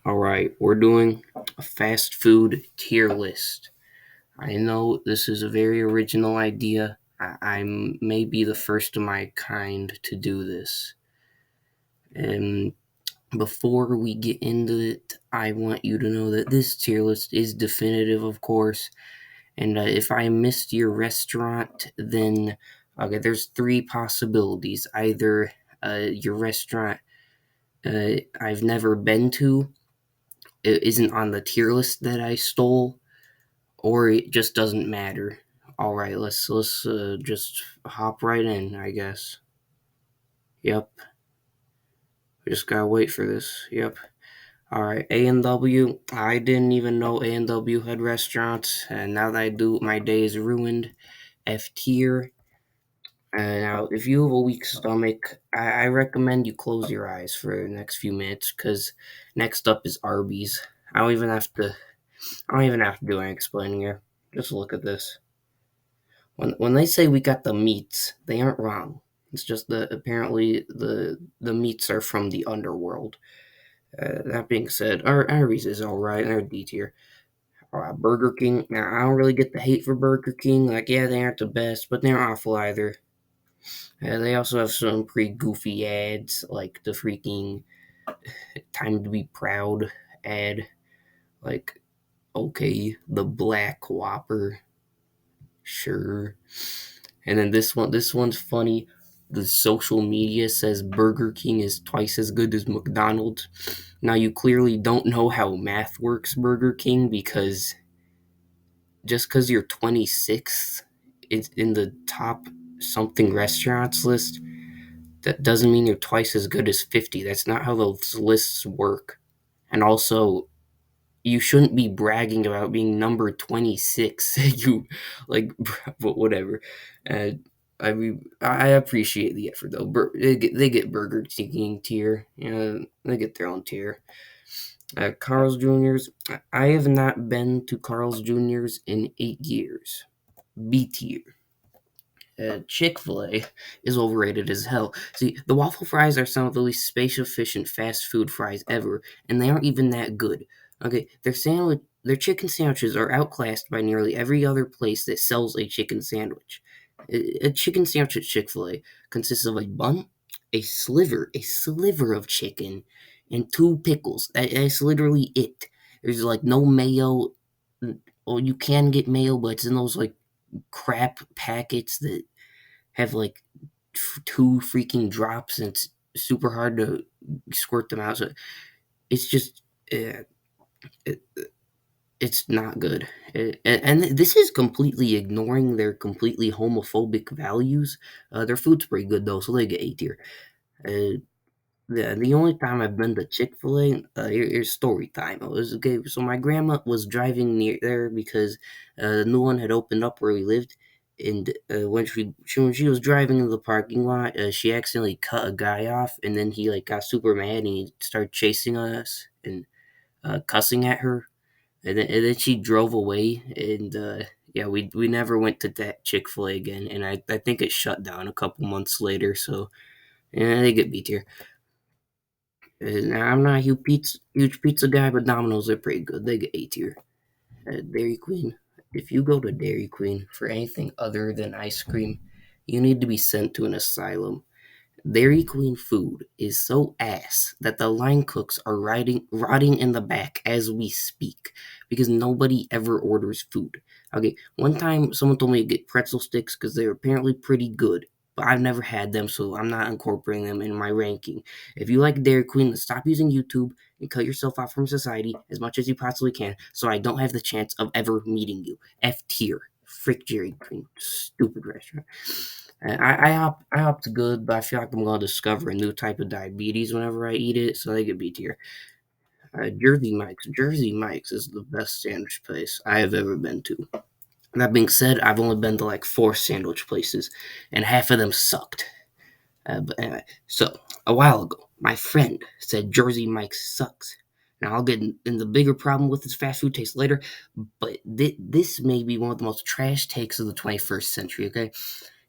All right, we're doing a fast food tier list. I know this is a very original idea. I may be the first of my kind to do this. And before we get into it, I want you to know that this tier list is definitive, of course. And if I missed your restaurant, then okay, there's three possibilities. Either your restaurant I've never been to, it isn't on the tier list that I stole, or it just doesn't matter. All right, let's just hop right in, I guess. Yep, we just gotta wait for this. Yep. All right, A&W. I didn't even know A&W had restaurants, and now that I do, my day is ruined. F tier. Now, if you have a weak stomach, I recommend you close your eyes for the next few minutes, because next up is Arby's. I don't even have to. I don't even have to do any explaining here. Just look at this. When they say we got the meats, they aren't wrong. It's just that apparently the meats are from the underworld. That being said, our Arby's is all right. They're D tier. Burger King. Now I don't really get the hate for Burger King. Like, yeah, they aren't the best, but they're awful either. They also have some pretty goofy ads, like the freaking "Time to Be Proud" ad. Like, okay, the Black Whopper, sure. And then this one's funny. The social media says Burger King is twice as good as McDonald's. Now you clearly don't know how math works, Burger King, because just because you're 26th in the top something restaurants list, that doesn't mean you're twice as good as 50. That's not how those lists work. And also, you shouldn't be bragging about being number 26. You like, but whatever. Uh, I mean, I appreciate the effort though. They get Burger King tier. You know, they get their own tier. Carl's Jr.'s. I have not been to Carl's Jr.'s in 8 years. B tier. Chick fil A is overrated as hell. See, the waffle fries are some of the least space efficient fast food fries ever, and they aren't even that good. Okay, their chicken sandwiches are outclassed by nearly every other place that sells a chicken sandwich. A chicken sandwich at Chick fil A consists of a bun, a sliver of chicken, and two pickles. That's literally it. There's like no mayo. Well, you can get mayo, but it's in those like crap packets that have like two freaking drops and it's super hard to squirt them out. So it's just uh, it, it's not good. And this is completely ignoring their completely homophobic values. Their food's pretty good though, so they get A tier. Uh, the only time I've been to Chick Fil A, here's story time. It was okay. So my grandma was driving near there because the new one had opened up where we lived, and when she was driving in the parking lot, she accidentally cut a guy off, and then he like got super mad and he started chasing us and cussing at her, and then she drove away, and yeah, we never went to that Chick Fil A again, and I think it shut down a couple months later. So yeah, they get B tier. Now, I'm not a huge pizza guy, but Domino's are pretty good. They get A tier. Dairy Queen. If you go to Dairy Queen for anything other than ice cream, you need to be sent to an asylum. Dairy Queen food is so ass that the line cooks are rotting in the back as we speak because nobody ever orders food. Okay, one time someone told me to get pretzel sticks because they're apparently pretty good, but I've never had them, so I'm not incorporating them in my ranking. If you like Dairy Queen, then stop using YouTube and cut yourself off from society as much as you possibly can so I don't have the chance of ever meeting you. F tier. Frick Dairy Queen. Stupid restaurant. I opt good, but I feel like I'm gonna discover a new type of diabetes whenever I eat it, so they get B tier. Jersey Mike's. Jersey Mike's is the best sandwich place I have ever been to. That being said, I've only been to like four sandwich places, and half of them sucked. But anyway, so a while ago, my friend said Jersey Mike's sucks. Now I'll get in the bigger problem with his fast food taste later, but this may be one of the most trash takes of the 21st century. Okay,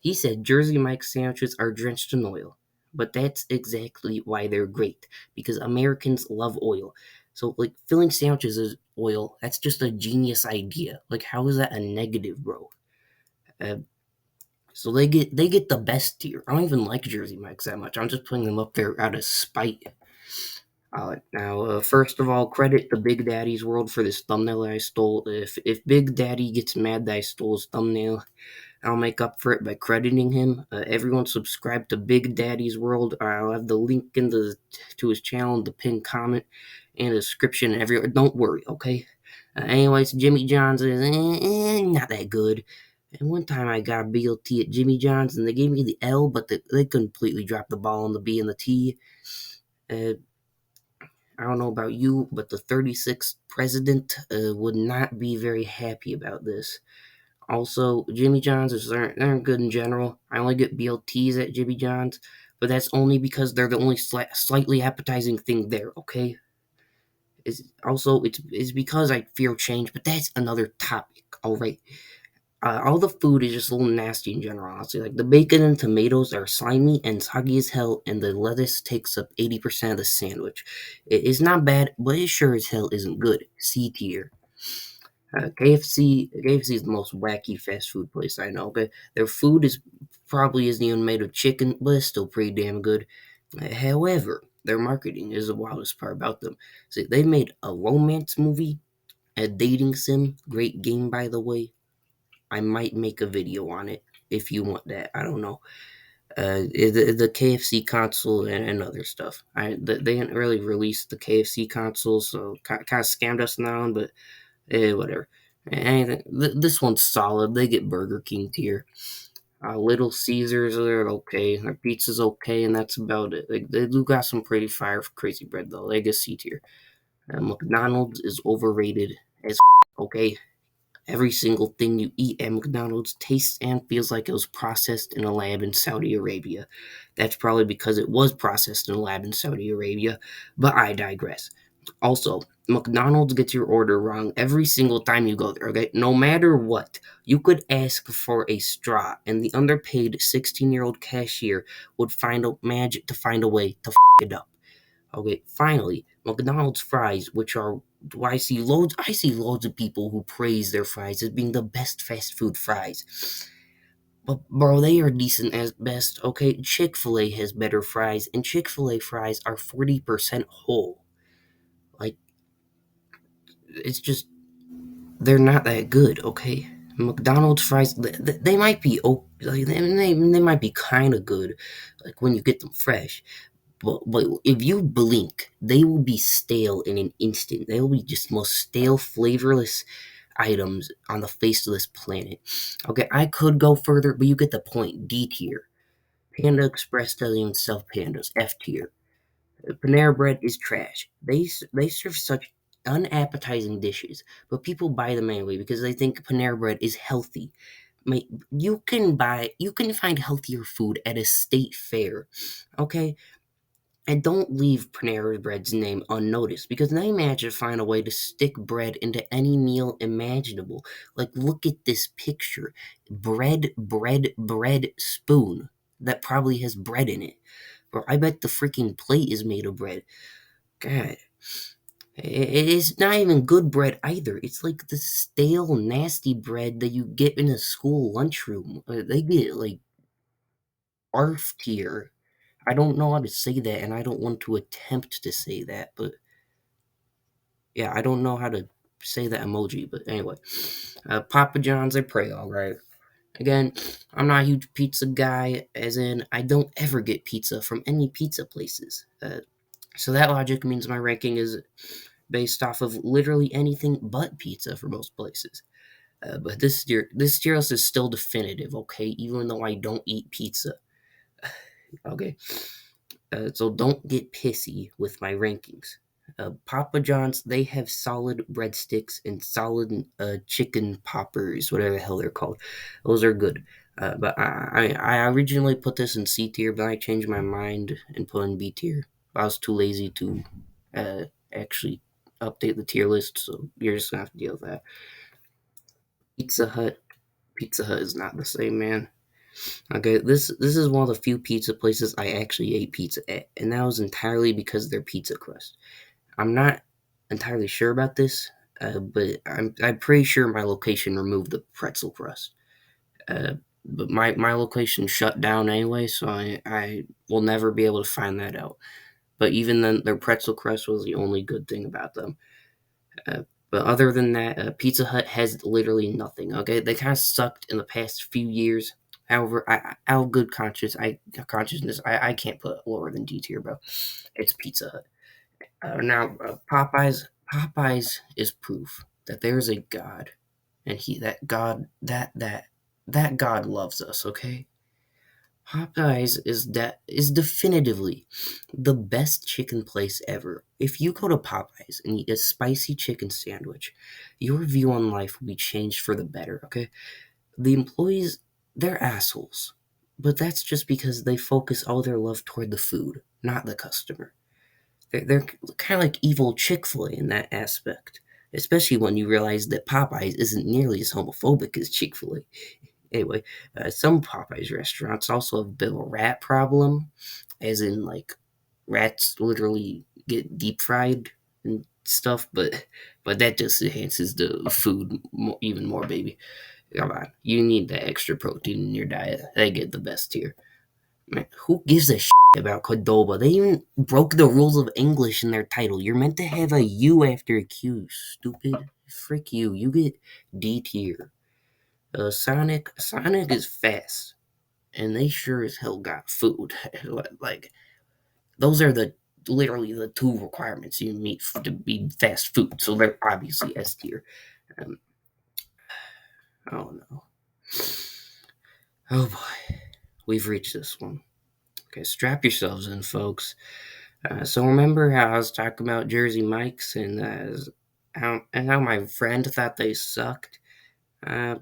he said Jersey Mike's sandwiches are drenched in oil, but that's exactly why they're great, because Americans love oil. So, like, filling sandwiches is oil. That's just a genius idea. Like, how is that a negative, bro? Uh, so they get the best tier. I don't even like Jersey Mike's that much. I'm just putting them up there out of spite. Now, first of all, credit the Big Daddy's World for this thumbnail that I stole. If Big Daddy gets mad that I stole his thumbnail, I'll make up for it by crediting him. Everyone subscribe to Big Daddy's World. I'll have the link in the to his channel in the pinned comment and the description and everywhere. Don't worry, okay? Anyways, Jimmy John's is not that good. And one time I got a BLT at Jimmy John's and they gave me the L, but they completely dropped the ball on the B and the T. Uh, I don't know about you, but the 36th president would not be very happy about this. Also, Jimmy John's they're good in general. I only get BLTs at Jimmy John's, but that's only because they're the only slightly appetizing thing there. Okay. It's because I fear change, but that's another topic. All right. All the food is just a little nasty in general, honestly. Like the bacon and tomatoes are slimy and soggy as hell, and the lettuce takes up 80% of the sandwich. It is not bad, but it sure as hell isn't good. C tier. KFC is the most wacky fast food place I know. Okay, their food is probably isn't even made of chicken, but it's still pretty damn good. However, their marketing is the wildest part about them. See, they made a romance movie, a dating sim, great game by the way. I might make a video on it if you want that. I don't know. The KFC console and other stuff. They didn't really release the KFC console, so kind of scammed us now, but whatever. Anything. This one's solid. They get Burger King tier. Little Caesars are okay. Their pizza's okay, and that's about it. They do got some pretty fire crazy bread though. They get C tier. McDonald's is overrated as okay. Every single thing you eat at McDonald's tastes and feels like it was processed in a lab in Saudi Arabia. That's probably because it was processed in a lab in Saudi Arabia, but I digress. Also, McDonald's gets your order wrong every single time you go there, okay? No matter what, you could ask for a straw, and the underpaid 16-year-old cashier would manage to find a way to it up. Okay, finally, McDonald's fries, which are I see loads of people who praise their fries as being the best fast food fries. But bro, they are decent at best. Okay, Chick-fil-A has better fries, and Chick-fil-A fries are 40% whole. Like it's just they're not that good. Okay, McDonald's fries they might be like, they might be kind of good, like when you get them fresh. But if you blink, they will be stale in an instant. They will be just most stale, flavorless items on the face of this planet. Okay, I could go further, but you get the point. D tier. Panda Express doesn't even sell pandas. F tier. Panera Bread is trash. They serve such unappetizing dishes, but people buy them anyway because they think Panera Bread is healthy. You can find healthier food at a state fair. Okay, and don't leave Panera Bread's name unnoticed because they managed to find a way to stick bread into any meal imaginable. Like, look at this picture bread, spoon that probably has bread in it. Or I bet the freaking plate is made of bread. God. It is not even good bread either. It's like the stale, nasty bread that you get in a school lunchroom. They get like barf tier. I don't know how to say that, and I don't want to attempt to say that, but yeah, I don't know how to say that emoji, but anyway. Papa John's, I pray, alright. Again, I'm not a huge pizza guy, as in, I don't ever get pizza from any pizza places. So that logic means my ranking is based off of literally anything but pizza for most places. But this tier list is still definitive, okay? Even though I don't eat pizza, okay? So don't get pissy with my rankings. Papa John's, they have solid breadsticks and solid chicken poppers, whatever the hell they're called. Those are good. But I originally put this in C tier, but I changed my mind and put in B tier. I was too lazy to actually update the tier list, so you're just gonna have to deal with that. Pizza Hut. Pizza Hut is not the same, man. Okay, this is one of the few pizza places I actually ate pizza at, and that was entirely because of their pizza crust. I'm not. entirely sure about this, but I'm pretty sure my location removed the pretzel crust. But my location shut down anyway, so I will never be able to find that out. But even then, their pretzel crust was the only good thing about them. Uh, but other than that, Pizza Hut has literally nothing. Okay, they kind of sucked in the past few years. However, out of good consciousness, I can't put lower than D tier, bro. It's Pizza Hut. Now, Popeyes is proof that there is a God, and that God loves us. Okay, Popeyes is definitively the best chicken place ever. If you go to Popeyes and eat a spicy chicken sandwich, your view on life will be changed for the better, okay? The employees, they're assholes. But that's just because they focus all their love toward the food, not the customer. They're kind of like evil Chick-fil-A in that aspect. Especially when you realize that Popeyes isn't nearly as homophobic as Chick-fil-A. Anyway, some Popeyes restaurants also have a bit of a rat problem, as in like rats literally get deep fried and stuff. But that just enhances the food even more, baby. Come on, you need that extra protein in your diet. They get the best here. Man, who gives a shit about Cordoba? They even broke the rules of English in their title. You're meant to have a U after a Q, stupid. Frick you. You get D tier. Sonic is fast, and they sure as hell got food. Like those are the literally the two requirements you meet to be fast food. So they're obviously S tier. Um, oh no. Oh boy, we've reached this one. Okay, strap yourselves in, folks. So remember how I was talking about Jersey Mike's and how my friend thought they sucked? Uh,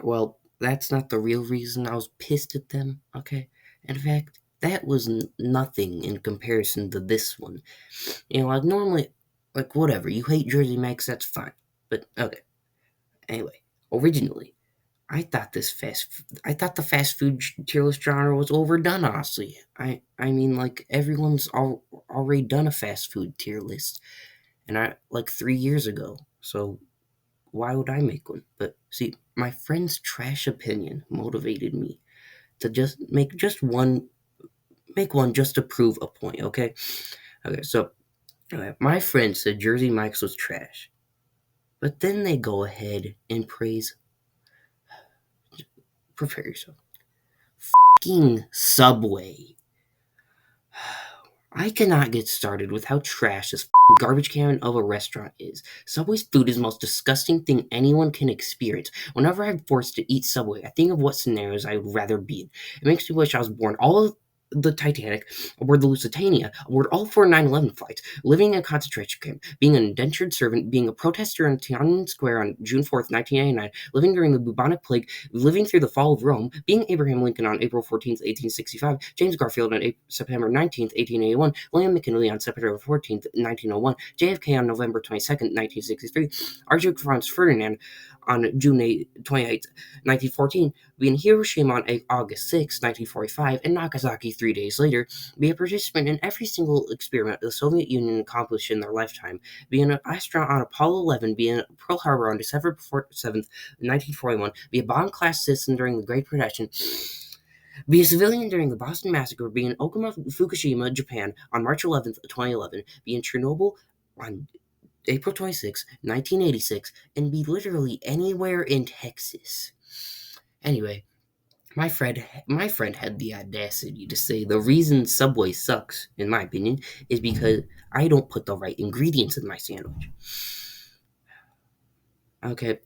Well, that's not the real reason I was pissed at them, okay? In fact, that was nothing in comparison to this one. Like normally, like whatever, you hate Jersey Mike's, that's fine. But okay, anyway, originally, I thought the fast food tier list genre was overdone, honestly. I mean, like, already done a fast food tier list, and like 3 years ago, so why would I make one? But see, my friend's trash opinion motivated me to just make one just to prove a point. Okay, So my friend said Jersey Mike's was trash, but then they go ahead and praise. Prepare yourself. Fucking Subway. I cannot get started with how trash this garbage can of a restaurant is. Subway's food is the most disgusting thing anyone can experience. Whenever I'm forced to eat Subway, I think of what scenarios I would rather be in. It makes me wish I was born all of the Titanic, aboard the Lusitania, aboard all four 9/11 flights, living in a concentration camp, being an indentured servant, being a protester in Tiananmen Square on June 4th, 1989, living during the bubonic plague, living through the fall of Rome, being Abraham Lincoln on April 14th, 1865, James Garfield on September 19th, 1881, William McKinley on September 14th, 1901, JFK on November 22nd, 1963, Archduke Franz Ferdinand on June 28th, 1914, being Hiroshima on August 6th, 1945, and Nagasaki 3 days later, be a participant in every single experiment the Soviet Union accomplished in their lifetime, be an astronaut on Apollo 11, be in Pearl Harbor on December 7th, 1941, be a bomb-class citizen during the Great Depression, be a civilian during the Boston Massacre, be in Okuma, Fukushima, Japan on March 11th, 2011, be in Chernobyl on April 26th, 1986, and be literally anywhere in Texas. Anyway, my friend had the audacity to say the reason Subway sucks, in my opinion, is because I don't put the right ingredients in my sandwich. Okay,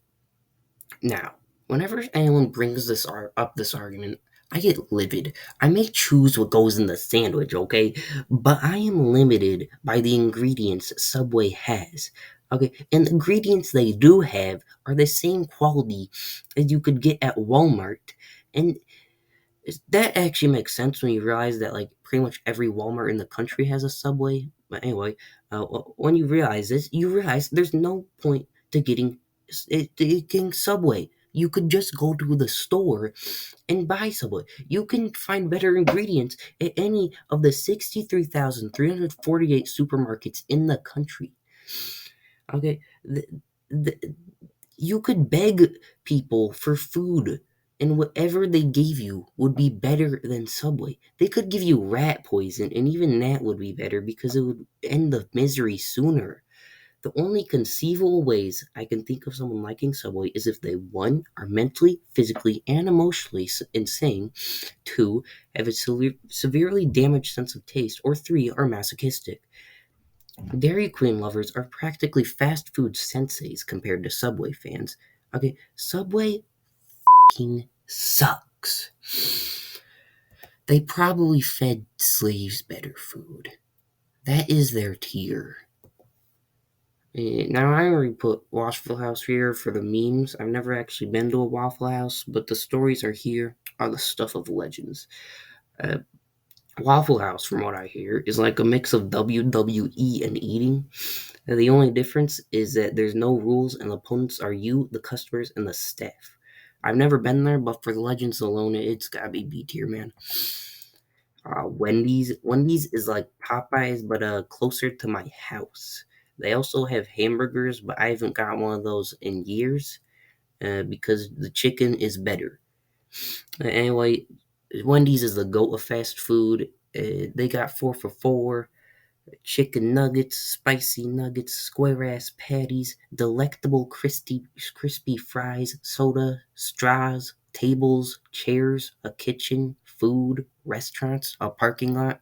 now, whenever anyone brings up this argument, I get livid. I may choose what goes in the sandwich, okay? But I am limited by the ingredients Subway has. Okay, and the ingredients they do have are the same quality as you could get at Walmart. And that actually makes sense when you realize that like pretty much every Walmart in the country has a Subway. But anyway, when you realize this, you realize there's no point to getting Subway. You could just go to the store and buy Subway. You can find better ingredients at any of the 63,348 supermarkets in the country. Okay, the, you could beg people for food, and whatever they gave you would be better than Subway. They could give you rat poison, and even that would be better because it would end the misery sooner. The only conceivable ways I can think of someone liking Subway is if they, one, are mentally, physically, and emotionally insane, two, have a severely damaged sense of taste, or three, are masochistic. Dairy Queen lovers are practically fast food senseis compared to Subway fans. Okay, Subway fucking sucks. They probably fed slaves better food. That is their tier. Now, I already put Waffle House here for the memes. I've never actually been to a Waffle House, but the stories are here are the stuff of legends. Uh, Waffle House, from what I hear, is like a mix of WWE and eating. The only difference is that there's no rules and the opponents are you, the customers, and the staff. I've never been there, but for the legends alone, it's gotta be B tier, man. Wendy's is like Popeyes, but closer to my house. They also have hamburgers, but I haven't got one of those in years because the chicken is better. Anyway, Wendy's is the goat of fast food. They got 4 for $4, chicken nuggets, spicy nuggets, square ass patties, delectable crispy fries, soda, straws, tables, chairs, a kitchen, food, restaurants, a parking lot,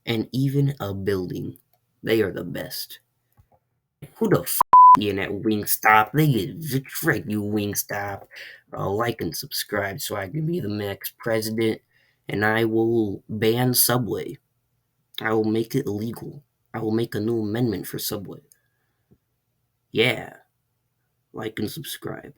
and even a building. They are the best. Who the in at Wingstop? They get frick you Wingstop. Like and subscribe so I can be the next president, and I will ban Subway. I will make it illegal. I will make a new amendment for Subway. Yeah, like and subscribe.